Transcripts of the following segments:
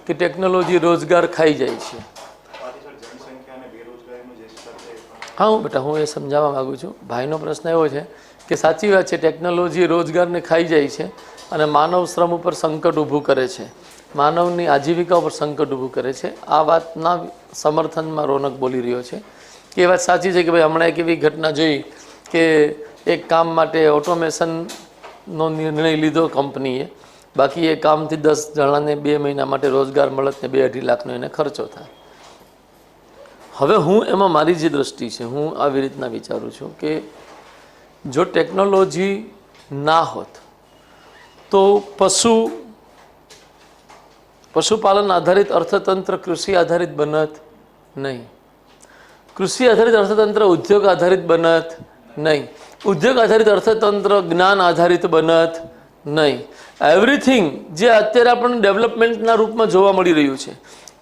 કે ટેકનોલોજી રોજગાર ખાઈ જાય છે. હા બેટા, હું એ સમજાવવા માગું છું. ભાઈનો પ્રશ્ન એવો છે કે સાચી વાત છે, ટેકનોલોજી રોજગારને ખાઈ જાય છે અને માનવ શ્રમ ઉપર સંકટ ઊભું કરે છે, માનવની આજીવિકા ઉપર સંકટ ઊભું કરે છે. આ વાતના સમર્થનમાં રોનક બોલી રહ્યો છે કે એ વાત સાચી છે કે ભાઈ હમણાં એક એવી ઘટના જોઈ કે એક કામ માટે ઓટોમેશનનો નિર્ણય લીધો કંપનીએ, બાકી એ કામથી 10 જણાને 2 મહિના માટે રોજગાર મળત ને 2-2.5 લાખનો એને ખર્ચો થાય. હવે હું એમાં મારી જે દ્રષ્ટિ છે, હું આવી રીતના વિચારું છું કે જો ટેકનોલોજી ના હોત તો પશુપાલન આધારિત અર્થતંત્ર કૃષિ આધારિત બનત નહીં, કૃષિ આધારિત અર્થતંત્ર ઉદ્યોગ આધારિત બનત નહીં, ઉદ્યોગ આધારિત અર્થતંત્ર જ્ઞાન આધારિત બનત નહીં. એવરીથિંગ જે અત્યારે આપણને ડેવલપમેન્ટના રૂપમાં જોવા મળી રહ્યું છે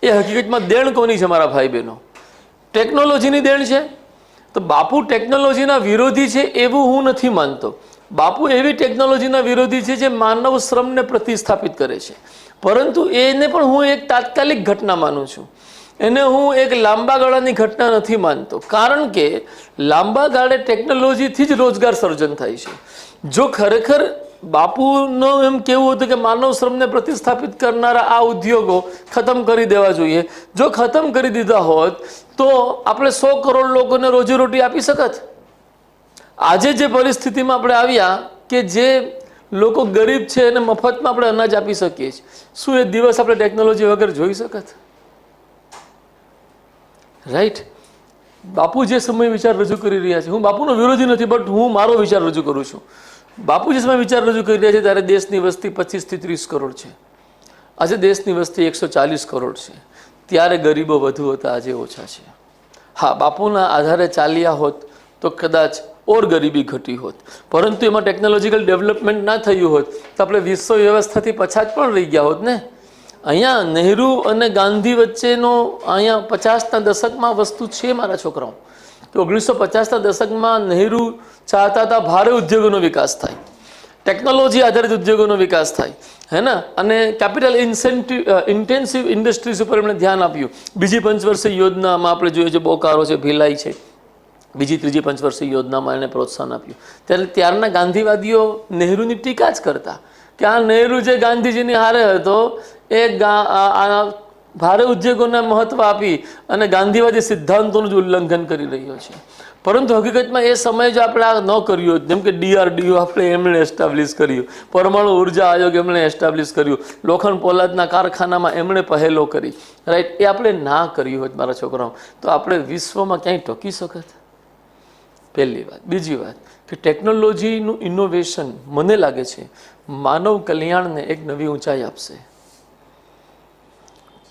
એ હકીકતમાં દેણ કોની છે મારા ભાઈ બહેનો? ટેકનોલોજીની દેણ છે. તો બાપુ ટેકનોલોજીના વિરોધી છે એવું હું નથી માનતો. બાપુ એવી ટેકનોલોજીના વિરોધી છે જે માનવ શ્રમને પ્રતિસ્થાપિત કરે છે, પરંતુ એને પણ હું એક તાત્કાલિક ઘટના માનું છું, એને હું એક લાંબા ગાળાની ઘટના નથી માનતો. કારણ કે લાંબા ગાળે ટેકનોલોજીથી જ રોજગાર સર્જન થાય છે. જો ખરેખર બાપુનો એમ કહેવું હતું કે માનવ શ્રમને પ્રતિસ્થાપિત કરનારા આ ઉદ્યોગો ખતમ કરી દેવા જોઈએ, જો ખતમ કરી દીધા હોત તો આપણે 100 કરોડ લોકોને રોજીરોટી આપી શકત. આજે જે પરિસ્થિતિમાં આપણે આવ્યા કે જે લોકો ગરીબ છે અને મફતમાં આપણે અનાજ આપી શકીએ છીએ, શું એ દિવસ આપણે ટેકનોલોજી વગર જોઈ શકત? રાઈટ? બાપુ જે સમય વિચાર રજૂ કરી રહ્યા છે, હું બાપુનો વિરોધી નથી, બટ હું મારો વિચાર રજૂ કરું છું. બાપુ જે સમય વિચાર રજૂ કરી રહ્યા છે ત્યારે દેશની વસ્તી 25 થી 30 કરોડ છે, આજે દેશની વસ્તી 140 કરોડ છે. ત્યારે ગરીબો વધુ હતા, આજે ઓછા છે. હા, બાપુના આધારે ચાલ્યા હોત તો કદાચ ઓર ગરીબી ઘટી હોત, પરંતુ એમાં ટેકનોલોજીકલ ડેવલપમેન્ટ ના થયું હોત તો આપણે વિશ્વ વ્યવસ્થાથી પછાત પણ રહી ગયા હોત ને. અહીંયા નહેરુ અને ગાંધી વચ્ચેનો અહીંયા 50ના દશકમાં વસ્તુ છે મારા છોકરાઓ કે 1950ના દશકમાં નહેરુ ચાહતા હતા ભારે ઉદ્યોગોનો વિકાસ થાય, ટેકનોલોજી આધારિત ઉદ્યોગોનો વિકાસ થાય, હે ને, અને કેપિટલ ઇન્ટેન્સિવ ઇન્ડસ્ટ્રીઝ ઉપર એમણે ધ્યાન આપ્યું. બીજી પંચવર્ષીય યોજનામાં આપણે જોઈએ છે બોકારો છે, ભિલાઈ છે, બીજી ત્રીજી પંચવર્ષીય યોજનામાં એને પ્રોત્સાહન આપ્યું. ત્યારે ત્યારના ગાંધીવાદીઓ નહેરુની ટીકા જ કરતા કે આ નહેરુ જે ગાંધીજીની હારે હતો એ ભારે ઉદ્યોગોને મહત્વ આપી અને ગાંધીવાદી સિદ્ધાંતોનું જ ઉલ્લંઘન કરી રહ્યો છે. પરંતુ હકીકતમાં એ સમયે જો આપણે આ ન કર્યું હોત, જેમ કે DRDO આપણે એમણે એસ્ટાબ્લિશ કર્યું, પરમાણુ ઉર્જા આયોગ એમણે એસ્ટાબ્લિશ કર્યું, લોખંડ પોલાદના કારખાનામાં એમણે પહેલો કરી, રાઈટ, એ આપણે ના કર્યું હોત મારા છોકરાઓ તો આપણે વિશ્વમાં ક્યાંય ટકી શકત? પહેલી વાત. બીજી વાત કે ટેકનોલોજીનું ઇનોવેશન મને લાગે છે માનવ કલ્યાણને એક નવી ઊંચાઈ આપશે.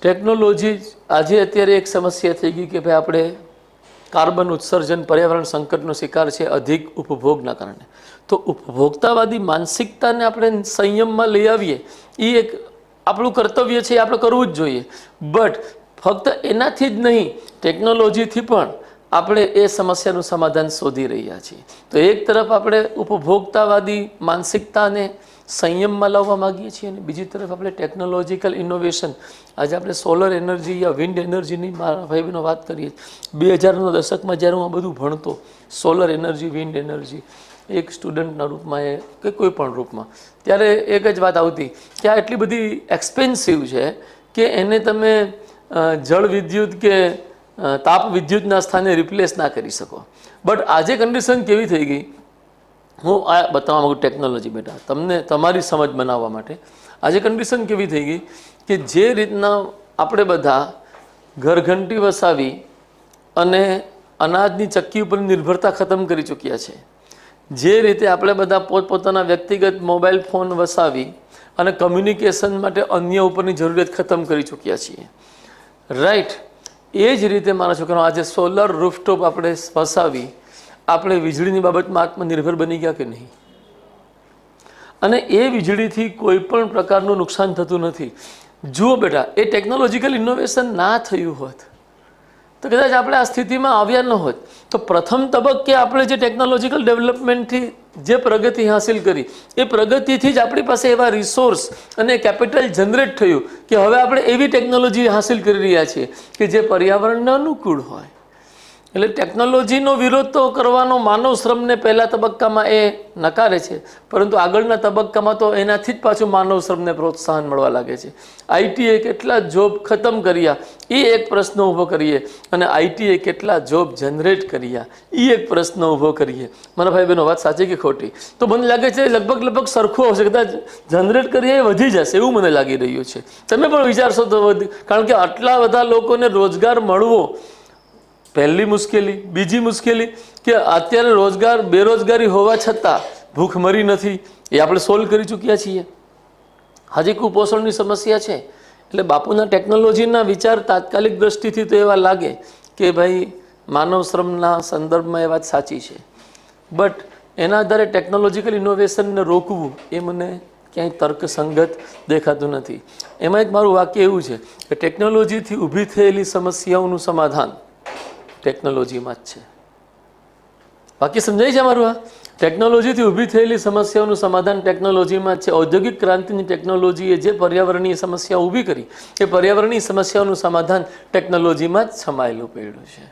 ટેકનોલોજી આજે અત્યારે એક સમસ્યા થઈ ગઈ કે ભાઈ આપણે કાર્બન ઉત્સર્જન, પર્યાવરણ સંકટનો શિકાર છે અધિક ઉપભોગના કારણે. તો ઉપભોક્તાવાદી માનસિકતાને આપણે સંયમમાં લઈ આવીએ એ એક આપણું કર્તવ્ય છે, આપણે કરવું જ જોઈએ. બટ ફક્ત એનાથી જ નહીં, ટેકનોલોજીથી પણ આપણે એ સમસ્યાનું સમાધાન શોધી રહ્યા છીએ. તો એક તરફ આપણે ઉપભોક્તાવાદી માનસિકતાને સંયમમાં લાવવા માગીએ છીએ અને બીજી તરફ આપણે ટેકનોલોજીકલ ઇનોવેશન, આજે આપણે સોલર એનર્જી યા વિન્ડ એનર્જીની મારા ભાઈ બહેનો વાત કરીએ. 2000ના દશકમાં જ્યારે હું આ બધું ભણતો, સોલર એનર્જી, વિન્ડ એનર્જી, એક સ્ટુડન્ટના રૂપમાં એ કે કોઈ પણ રૂપમાં, ત્યારે એક જ વાત આવતી કે આ એટલી બધી એક્સપેન્સિવ છે કે એને તમે જળ વિદ્યુત કે તાપ વિદ્યુતના સ્થાને રિપ્લેસ ના કરી શકો. બટ આજે કન્ડિશન કેવી થઈ ગઈ, હું આ બતાવવા માગું ટેકનોલોજી બેટા તમને તમારી સમજ બનાવવા માટે. આજે કન્ડિશન કેવી થઈ ગઈ કે જે રીતના આપણે બધા ઘરઘંટી વસાવી અને અનાજની ચક્કી ઉપર નિર્ભરતા ખતમ કરી ચૂક્યા છે, જે રીતે આપણે બધા પોતપોતાના વ્યક્તિગત મોબાઈલ ફોન વસાવી અને કમ્યુનિકેશન માટે અન્ય ઉપરની જરૂરિયાત ખતમ કરી ચૂક્યા છીએ, રાઈટ, એ જ રીતે મારા છોકરાઓ આજે સોલર રૂફટોપ આપણે વસાવી આપણે વીજળીની બાબતમાં આત્મનિર્ભર બની ગયા કે નહીં? અને એ વીજળીથી કોઈ પણ પ્રકારનું નુકસાન થતું નથી. જુઓ બેટા, એ ટેકનોલોજીકલ ઇનોવેશન ના થયું હોત તો કદાચ આપણે આ સ્થિતિમાં આવ્યા ન હોત. તો પ્રથમ તબક્કે આપણે જે ટેકનોલોજીકલ ડેવલપમેન્ટથી જે પ્રગતિ હાંસિલ કરી એ પ્રગતિથી જ આપણી પાસે એવા રિસોર્સ અને કેપિટલ જનરેટ થયું કે હવે આપણે એવી ટેકનોલોજી હાંસિલ કરી રહ્યા છીએ કે જે પર્યાવરણને અનુકૂળ હોય. એટલે ટેકનોલોજીનો વિરોધ તો કરવાનો માનવ શ્રમને પહેલા તબક્કામાં એ નકારે છે, પરંતુ આગળના તબક્કામાં તો એનાથી જ પાછું માનવ શ્રમને પ્રોત્સાહન મળવા લાગે છે. આઈટીએ કેટલા જોબ ખતમ કર્યા એ એક પ્રશ્ન ઊભો કરીએ અને આઈટીએ કેટલા જોબ જનરેટ કર્યા એ એક પ્રશ્ન ઊભો કરીએ. મારા ભાઈ બહેનો વાત સાચી કે ખોટી? તો મને લાગે છે લગભગ સરખું હશે, કદાચ જનરેટ કરીએ એ વધી જશે એવું મને લાગી રહ્યું છે. તમે પણ વિચારશો તો કારણ કે આટલા બધા લોકોને રોજગાર મળવો પહેલી મુશ્કેલી. બીજી મુશ્કેલી કે અત્યારે બેરોજગારી હોવા છતાં ભૂખમરી નથી, એ આપણે સોલ્વ કરી ચૂક્યા છીએ. હજી કુપોષણની સમસ્યા છે. એટલે બાપુના ટેકનોલોજીના વિચાર તાત્કાલિક દ્રષ્ટિથી તો એવા લાગે કે ભાઈ માનવ શ્રમના સંદર્ભમાં એ વાત સાચી છે, બટ એના આધારે ટેકનોલોજીકલ ઇનોવેશનને રોકવું એ મને ક્યાંય તર્કસંગત દેખાતું નથી. એમાં એક મારું વાક્ય એવું છે કે ટેકનોલોજીથી ઊભી થયેલી સમસ્યાઓનું સમાધાન ટેકનોલોજીમાં જ છે. બાકી સમજાય છે મારું? આ ટેકનોલોજીથી ઊભી થયેલી સમસ્યાઓનું સમાધાન ટેકનોલોજીમાં જ છે. ઔદ્યોગિક ક્રાંતિની ટેકનોલોજીએ જે પર્યાવરણીય સમસ્યા ઊભી કરી એ પર્યાવરણીય સમસ્યાઓનું સમાધાન ટેકનોલોજીમાં જ સમાયેલું પડ્યું છે.